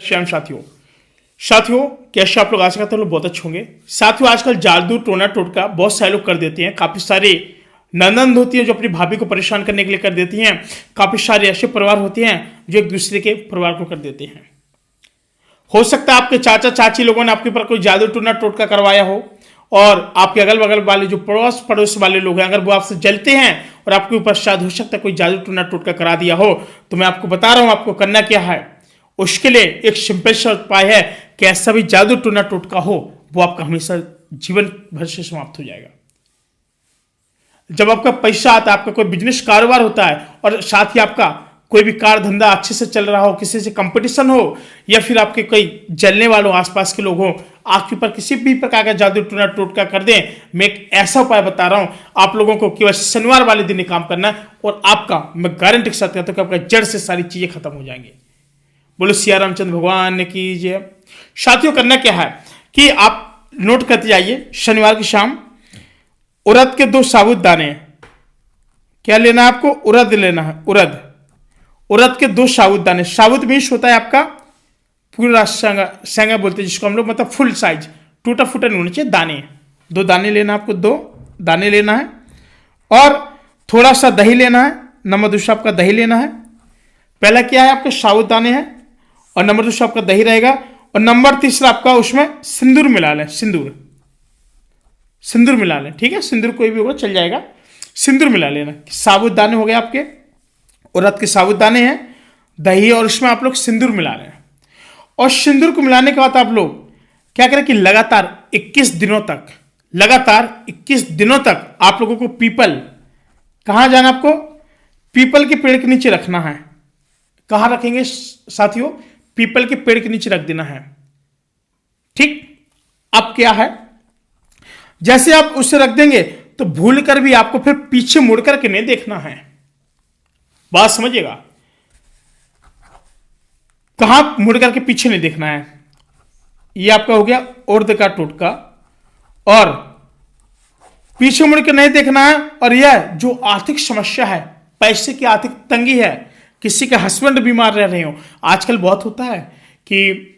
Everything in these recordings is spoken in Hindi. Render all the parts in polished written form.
श्याम साथियों कैसे आप लोग आशा करते हैं लोग बहुत अच्छे होंगे। साथियों आजकल जादू टोना टोटका बहुत सारे लोग कर देते हैं। काफी सारे ननंद होती हैं जो अपनी भाभी को परेशान करने के लिए कर देती हैं। काफी सारे ऐसे परिवार होते हैं जो एक दूसरे के परिवार को कर देते हैं। हो सकता है आपके चाचा चाची लोगों ने आपके ऊपर कोई जादू टोना टोटका करवाया हो और आपके अगल बगल वाले जो पड़ोस वाले लोग हैं अगर वो आपसे जलते हैं और आपके ऊपर शायद हो सकता है कोई जादू टोना टोटका करा दिया हो, तो मैं आपको बता रहा हूं आपको करना क्या है। उसके लिए एक सिंपल सा उपाय है कि ऐसा भी जादू टोना टोटका हो वो आपका हमेशा जीवन भर से समाप्त हो जाएगा। जब आपका पैसा आता है, आपका कोई बिजनेस कारोबार होता है और साथ ही आपका कोई भी कार धंधा अच्छे से चल रहा हो, किसी से कंपटीशन हो या फिर आपके कोई जलने वालों आसपास के लोग हो, आपके ऊपर किसी भी प्रकार का जादू टोना टोटका कर दें, मैं एक ऐसा उपाय बता रहा हूं आप लोगों को केवल शनिवार वाले दिन ही काम करना है और आपका मैं गारंटी के साथ कहता हूं कि आपका जड़ से सारी चीजें खत्म हो जाएंगी। बोलो सिया रामचंद्र भगवान की जय। साथियों करना क्या है कि आप नोट करते जाइए, शनिवार की शाम उड़द के 2 साबुत दाने, क्या लेना है आपको, उड़द लेना है, उड़द के 2 साबुत दाने। साबुत मीन्स होता है आपका पूरा सेंगा बोलते हैं जिसको हम लोग, मतलब फुल साइज, टूटा फूटा नहीं होना चाहिए। दाने 2 दाने लेना है आपको, 2 दाने लेना है और थोड़ा सा दही लेना है, नंबर 2 आपका दही लेना है। पहला क्या है आपके साबुत दाने हैं और नंबर 2 आपका दही रहेगा और नंबर 3 आपका उसमें सिंदूर मिला लें, सिंदूर मिला लें, ठीक है, सिंदूर कोई भी होगा चल जाएगा, सिंदूर मिला लेना। साबुत दाने हो गए आपके, उड़द के साबुत दाने हैं, दही और उसमें आप लोग सिंदूर मिला रहे हैं। और सिंदूर को मिलाने के बाद आप लोग क्या करें कि लगातार 21 दिनों तक आप लोगों को पीपल, कहां जाना आपको, पीपल के पेड़ के नीचे रखना है। कहां रखेंगे साथियों, पीपल के पेड़ के नीचे रख देना है, ठीक। अब क्या है, जैसे आप उसे रख देंगे तो भूल कर भी आपको फिर पीछे मुड़ करके नहीं देखना है, बात समझिएगा, कहां मुड़ करके पीछे नहीं देखना है। यह आपका हो गया उड़द का टोटका और पीछे मुड़ के नहीं देखना है। और यह जो आर्थिक समस्या है, पैसे की आर्थिक तंगी है, किसी के हस्बैंड बीमार रह रहे हो, आजकल बहुत होता है कि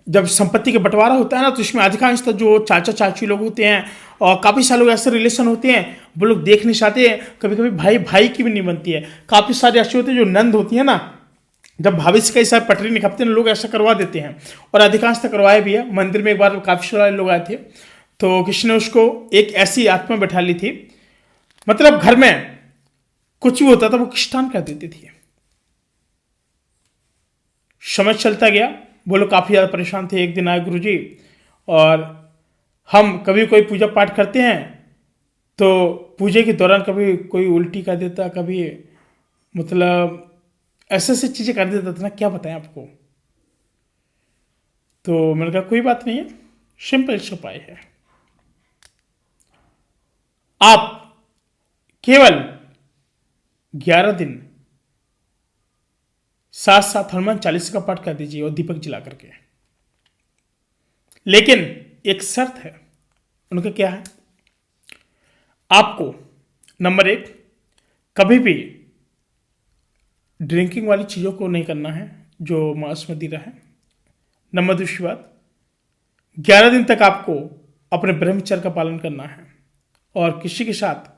जब संपत्ति का बंटवारा होता है ना तो इसमें अधिकांशतः जो चाचा चाची लोग होते हैं और काफ़ी सारे लोग ऐसे रिलेशन होते हैं वो लोग देख नहीं चाहते हैं, कभी कभी भाई भाई की भी नहीं बनती है। काफ़ी सारे ऐसे होते हैं जो नंद होती है ना, जब भविष्य कई सारे पटरी निकलते हैं लोग ऐसा करवा देते हैं और अधिकांशतः करवाए भी है। मंदिर में एक बार काफ़ी सारे लोग आए थे तो किसी ने उसको एक ऐसी आत्मा बैठा ली थी, मतलब घर में कुछ भी होता था वो किष्टान कर देती थी। समय चलता गया, वो लोग काफ़ी ज़्यादा परेशान थे। एक दिन आए गुरुजी और हम कभी कोई पूजा पाठ करते हैं तो पूजे के दौरान कभी कोई उल्टी कर देता, कभी मतलब ऐसे ऐसी चीज़ें कर देता था ना, क्या बताएं आपको। तो मैंने कहा कोई बात नहीं है, सिंपल सा उपाय है, आप केवल 11 दिन साथ हनुमान चालीसा का पाठ कर दीजिए और दीपक जला करके। लेकिन एक शर्त है, उनका क्या है, आपको नंबर 1 कभी भी ड्रिंकिंग वाली चीज़ों को नहीं करना है जो मांस मदिरा है। नंबर 2 बात, 11 दिन तक आपको अपने ब्रह्मचर्य का पालन करना है और किसी के साथ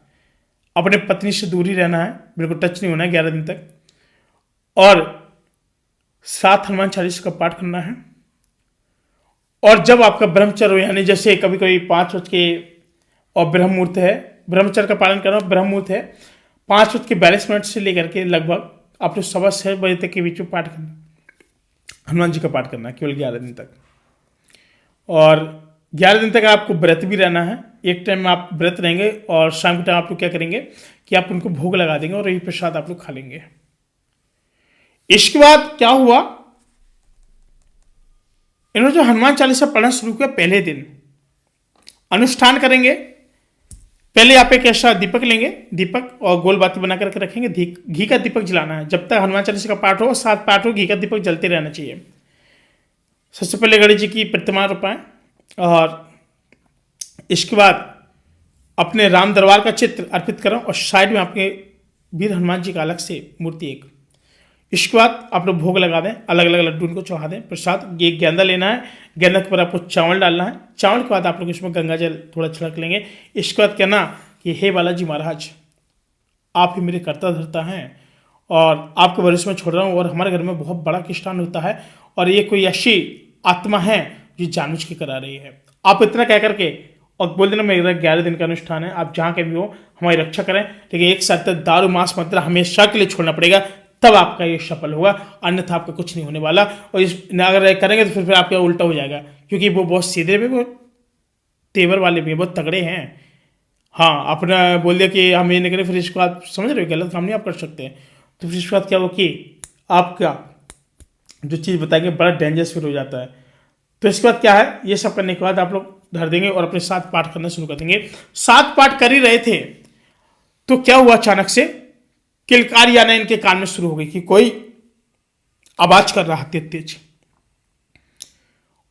अपने पत्नी से दूरी रहना है, बिल्कुल टच नहीं होना है 11 दिन तक। और 7 हनुमान चालीसा का पाठ करना है। और जब आपका ब्रह्मचर्य हो, यानी जैसे कभी कभी 5 बज के और ब्रह्म मुहूर्त है, ब्रह्मचर्य का पालन करना, ब्रह्म मुहूर्त है 5:42 से लेकर के लगभग आप लोग 6:15 बजे तक के बीच में पाठ करना, हनुमान जी का पाठ करना है केवल 11 दिन तक। और 11 दिन तक आपको व्रत भी रहना है। एक टाइम में आप व्रत रहेंगे और शाम के टाइम आप लोग क्या करेंगे कि आप उनको भोग लगा देंगे और यही प्रसाद आप लोग खा लेंगे। इसके बाद क्या हुआ, इन्होंने जो हनुमान चालीसा पढ़ना शुरू किया, पहले दिन अनुष्ठान करेंगे। पहले आप एक ऐसा दीपक लेंगे, दीपक और गोल बाती बना करके रखेंगे, घी का दीपक जलाना है। जब तक हनुमान चालीसा का पाठ हो, 7 पाठ हो, घी का दीपक जलते रहना चाहिए। सबसे पहले गणेश जी की प्रतिमा रपाएं और इसके बाद अपने राम दरबार का चित्र अर्पित करें और साइड में आपके वीर हनुमान जी का अलग से मूर्ति एक, इसके बाद आप लोग भोग लगा दें, अलग अलग लड्डू उनको चढ़ा दें। प्रसाद ये गेंदा लेना है, गेंदा के ऊपर आपको चावल डालना है। चावल के बाद आप लोग इसमें गंगा जल थोड़ा छिड़क लेंगे। इसके बाद कहना कि हे बालाजी महाराज, आप ही मेरे कर्ता धर्ता हैं और आपके भरोसे में छोड़ रहा हूँ, और हमारे घर में बहुत बड़ा किष्टान होता है और ये कोई ऐसी आत्मा है जो जानबूझ के करा रही है। आप इतना कह करके और बोल देना मेरा 11 दिन का अनुष्ठान है, आप जहाँ के भी हो हमारी रक्षा करें, लेकिन एक साथ दारू मांस मदिरा हमेशा के लिए छोड़ना पड़ेगा, तब आपका ये सफल होगा, अन्यथा आपका कुछ नहीं होने वाला। और इस अगर करेंगे तो फिर आपका उल्टा हो जाएगा, क्योंकि वो बहुत सीधे भी, बहुत तेवर वाले भी, बहुत तगड़े हैं। हाँ, अपना बोल दिया कि हम ये नहीं करें, फिर इसके बाद समझ रहे हो गलत काम नहीं आप कर सकते। तो फिर इसके बाद क्या हो कि आपका जो चीज़ बताएंगे बड़ा डेंजरस फिर हो जाता है। तो इसके बाद क्या है, ये सब करने के बाद आप लोग धर देंगे और अपने 7 पाठ करना शुरू कर देंगे। 7 पाठ कर ही रहे थे तो क्या हुआ, अचानक से किलकारी आना इनके कान में शुरू हो गई कि कोई आवाज कर रहा तेज तेज।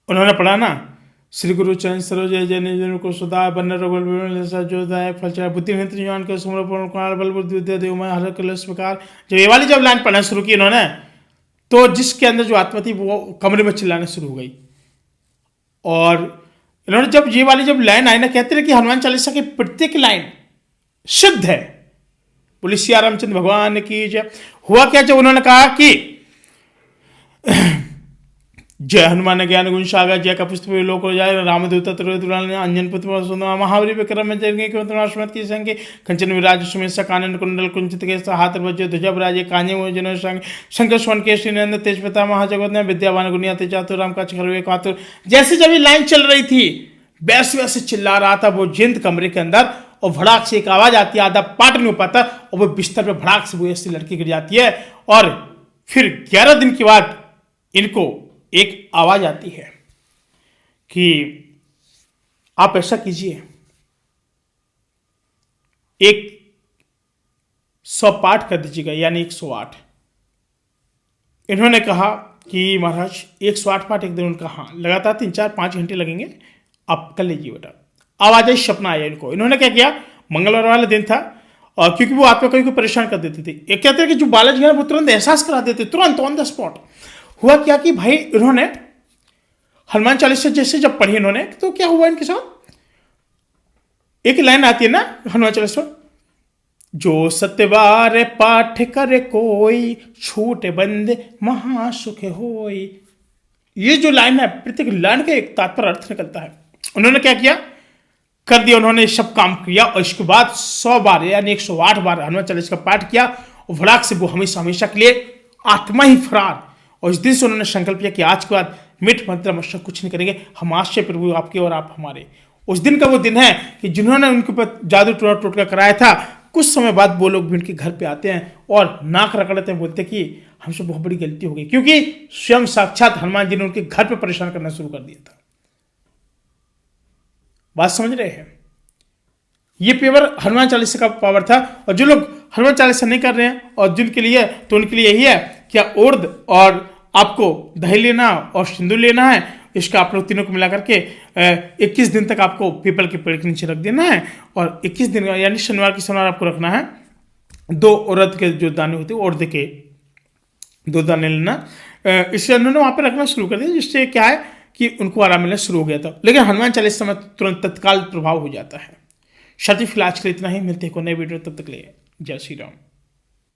उन्होंने पढ़ा ना, श्री गुरु चरण सरोज जय निजन को सुधा बन्नर जोदाय फलचाय बुद्धि नेत्र ज्ञान के समर्पण कुणाल बल बुद्धि विद्या देवमय हर कलश प्रकार। जब ये वाली जब लाइन पढ़ना शुरू की इन्होंने, तो जिसके अंदर जो आत्मा थी वो कमरे में चिल्लाना शुरू हो गई। और इन्होंने जब ये वाली जब लाइन आई ना, कहते रहे कि हनुमान चालीसा की प्रत्येक लाइन शुद्ध है। बोले सिया रामचंद्र भगवान की जय। हुआ क्या, जब उन्होंने कहा कि जय हनुमान ज्ञान गुण सागर जय का पुष्प लोक जाय रामदूत अंजन पुत्र महावरी विक्रम में जय की संख्य कंचन विराज सुमेश कानन कुंडल कुंचित के हाथ बजे ध्वजा विराजे कान्हे जन संग शंकर स्वर्ण के श्रीनंद तेजपता महाजगत विद्यावान गुनिया तेजातुर राम का चक्र कातुर। जैसे जब ये लाइन चल रही थी वैसे वैसे चिल्ला रहा था वो जिंद कमरे के अंदर, और भड़ाक से एक आवाज आती है, आधा पाट नहीं हो पाता, और वो बिस्तर पे भड़ाक से वो ऐसी लड़की गिर जाती है। और फिर 11 दिन के बाद इनको एक आवाज आती है कि आप ऐसा कीजिए, 100 पाठ कर दीजिएगा, यानी 108। इन्होंने कहा कि महाराज 108 पाठ एक दिन, उनका हाँ लगातार 3-4-5 घंटे लगेंगे, आप कर लीजिए बेटा। आवाज आई, सपना आया इनको। इन्होंने क्या किया, मंगलवार वाला दिन था और क्योंकि वो आत्मा को परेशान कर देती थी, एक कहते हैं कि जो बालाजी है वो तुरंत एहसास करा देते, तुरंत ऑन द स्पॉट। हुआ क्या कि भाई इन्होंने हनुमान चालीसा जैसे जब पढ़ी इन्होंने, तो क्या हुआ इनके साथ, एक लाइन आती है ना हनुमान चालीसा, जो सत्यवार पाठ करे कोई छूट बंदे महासुख होई। ये जो लाइन है, प्रत्येक लाइन का एक तात्पर्य अर्थ निकलता है। उन्होंने क्या किया, कर दिया, उन्होंने सब काम किया और इसके बाद 100 बार यानी 108 बार हनुमान चालीसा का पाठ किया और भड़ाक से वो हमेशा हमेशा के लिए आत्मा ही फरार। और इस दिन से उन्होंने संकल्प किया कि आज के बाद मिट मंत्र मशक कुछ नहीं करेंगे, हम आश्चर्य प्रभु आपके और आप हमारे। उस दिन का वो दिन है कि जिन्होंने उनके ऊपर जादू टोटका कराया था, कुछ समय बाद वो लोग भी उनके घर पे आते हैं और नाक रगड़ते हैं, बोलते कि हमसे बहुत बड़ी गलती हो गई, क्योंकि स्वयं साक्षात हनुमान जी ने उनके घर पे परेशान करना शुरू कर दिया था। बात समझ रहे हैं, ये पेवर हनुमान चालीसा का पावर था। और जो लोग हनुमान चालीसा नहीं कर रहे हैं और जिनके लिए, तो उनके लिए यही है क्या, उर्द और आपको दही लेना और सिंदूर लेना है, इसका आप लोग तीनों को मिला करके 21 दिन तक आपको पीपल के पेड़ के नीचे रख देना है। और 21 दिन यानी शनिवार की शनिवार आपको रखना है। 2 उड़द के जो दाने होते हैं, उड़द के 2 दाने लेना। इससे उन्होंने वहाँ पर रखना शुरू कर दिया, जिससे क्या है कि उनको आराम मिलना शुरू हो गया था। लेकिन हनुमान चालीसा में तुरंत तत्काल प्रभाव हो जाता है। शादी फिलहाल के लिए इतना ही, मिलते हैं को नए वीडियो, तब तक ले जय श्री राम।